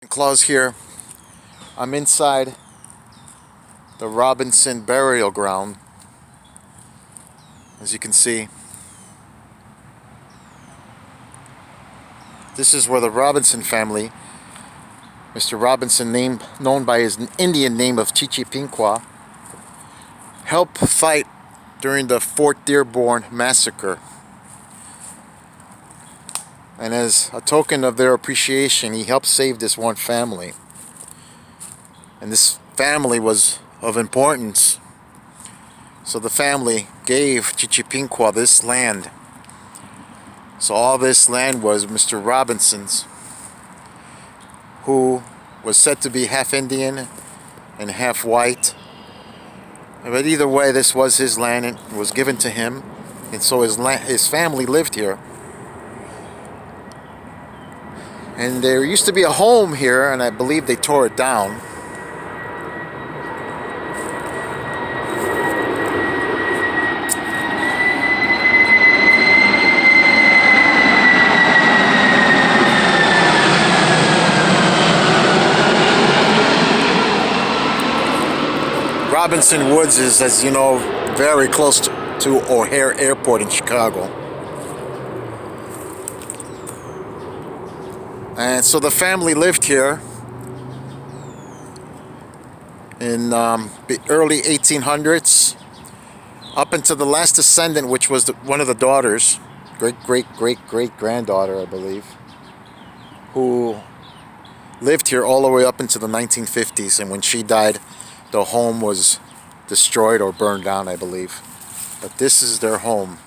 Claus here. I'm inside the Robinson burial ground, as you can see. This is where the Robinson family, Mr. Robinson, known by his Indian name of Chichipinkwa, helped fight during the Fort Dearborn massacre. And as a token of their appreciation, he helped save this one family. And this family was of importance. So the family gave Chichipinkwa this land. So all this land was Mr. Robinson's, who was said to be half Indian and half white. But either way, this was his land and was given to him. And so his family lived here. And there used to be a home here, and I believe they tore it down. Robinson Woods is, as you know, very close to O'Hare Airport in Chicago. And so the family lived here in the early 1800s, up until the last descendant, which was one of the daughters, great-great-great-great-granddaughter, I believe, who lived here all the way up into the 1950s. And when she died, the home was destroyed or burned down, I believe. But this is their home.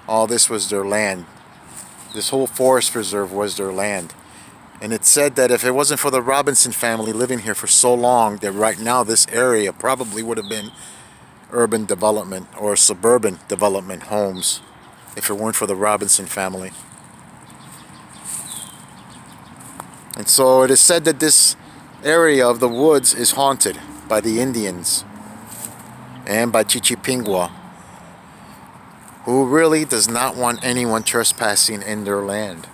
All this was their land. This whole forest reserve was their land. And it's said that if it wasn't for the Robinson family living here for so long, that right now this area probably would have been urban development or suburban development homes if it weren't for the Robinson family. And so it is said that this area of the woods is haunted by the Indians and by Chichipinkwa, who really does not want anyone trespassing in their land.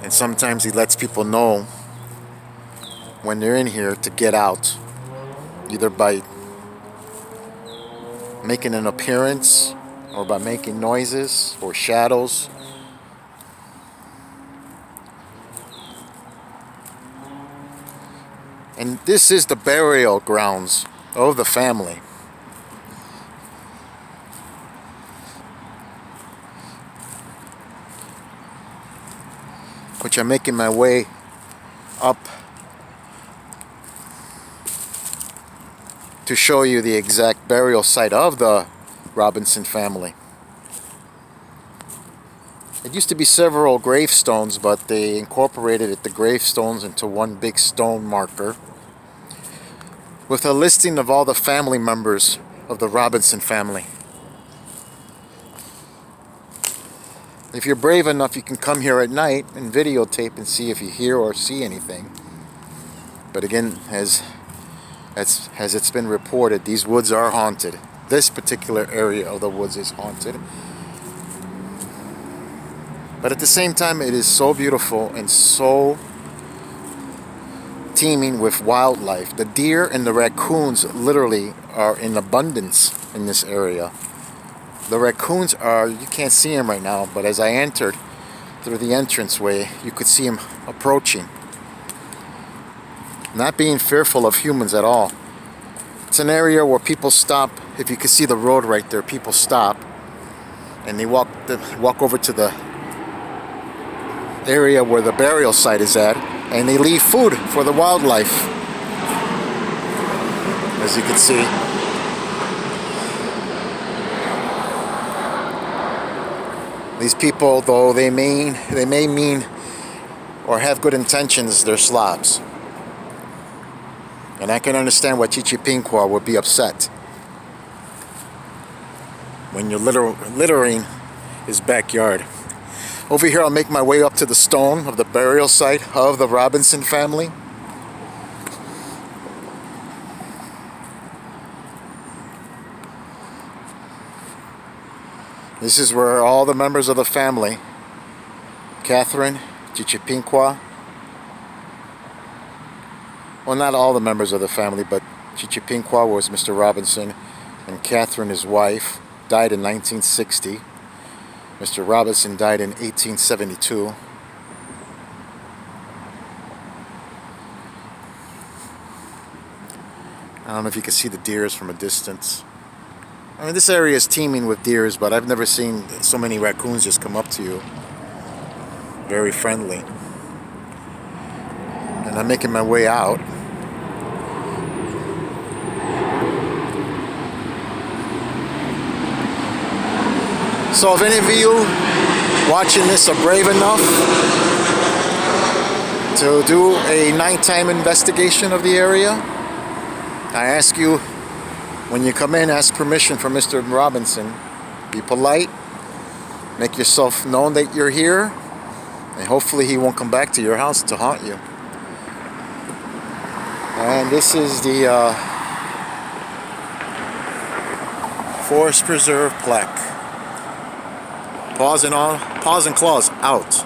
And sometimes he lets people know when they're in here to get out, either by making an appearance or by making noises or shadows. And this is the burial grounds of the family. Which I'm making my way up to show you the exact burial site of the Robinson family. It used to be several gravestones, but they incorporated the gravestones into one big stone marker with a listing of all the family members of the Robinson family. If you're brave enough, you can come here at night and videotape and see if you hear or see anything. But again, as it's been reported, these woods are haunted. This particular area of the woods is haunted. But at the same time, it is so beautiful and so teeming with wildlife. The deer and the raccoons literally are in abundance in this area. The raccoons are, you can't see them right now, but as I entered through the entranceway, you could see them approaching. Not being fearful of humans at all. It's an area where people stop. If you can see the road right there, people stop and they walk over to the area where the burial site is at, and they leave food for the wildlife, as you can see. These people, though they may mean or have good intentions, they're slobs. And I can understand why Chichipinkwa would be upset when you're littering his backyard. Over here, I'll make my way up to the stone of the burial site of the Robinson family. This is where all the members of the family, Catherine, Chichipinqua. Well, not all the members of the family, but Chichipinqua was Mr. Robinson, and Catherine, his wife, died in 1960. Mr. Robinson died in 1872. I don't know if you can see the deers from a distance. I mean, this area is teeming with deers, but I've never seen so many raccoons just come up to you. Very friendly. And I'm making my way out. So if any of you watching this are brave enough to do a nighttime investigation of the area, I ask you, when you come in, ask permission from Mr. Robinson. Be polite, make yourself known that you're here, and hopefully he won't come back to your house to haunt you. And this is the Forest Preserve plaque. Paws and claws out.